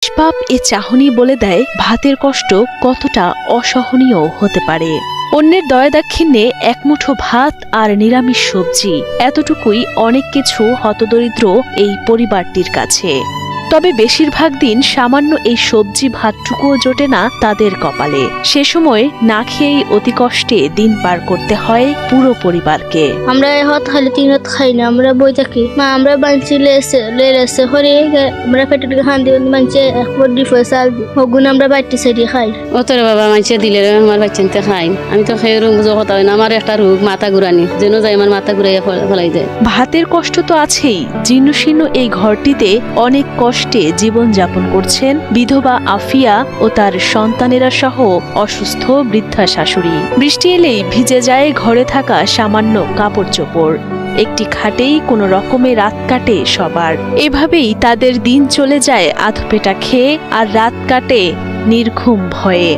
নিষ্পাপ এ চাহনি বলে দেয় ভাতের কষ্ট কতটা অসহনীয় হতে পারে। অন্যের দয়া দাক্ষিণ্যে এক মুঠো ভাত আর নিরামিষ সবজি, এতটুকুই অনেক কিছু হতদরিদ্র এই পরিবারটির কাছে। তবে বেশিরভাগ দিন সামান্য এই সবজি ভাতটুকুও জোটে না তাদের কপালে। সে সময় না খেয়েই অতি কষ্টে দিন পার করতে হয় পুরো পরিবারকে। আমরা হত খালি 3 হাত খাই না, আমরা বই থাকি। মা আমরা বাঞ্চি লেসে হরে আমরা পেটের খান দিয়ে বাঞ্চে একবার ডিফে চাল হগুন আমরা বাইতে সেরি খাই। ও তোর বাবা মানছে দিলে আমার বাচ্চাতে খাই। আমি তো খেয়ে রোগ বুঝো কথা হয় না, আমার একটা রোগ মাথা ঘুরানি, যেন যাই আমার মাথা ঘুরাইয়া ফেলাই যায়। ভাতের কষ্ট তো আছেই, জীর্ণ শীর্ণ এই ঘরটিতে অনেক কষ্টে জীবনযাপন করছেন বিধবা আফিয়া ও তার সন্তানেরা সহ অসুস্থ বৃদ্ধা শাশুড়ি। বৃষ্টি এলেই ভিজে যায় ঘরে থাকা সামান্য কাপড় চোপড়। একটি খাটেই কোনো রকমে রাত কাটে সবার। এভাবেই তাদের দিন চলে যায় আধপেটা খেয়ে, আর রাত কাটে নির্ঘুম ভয়ে।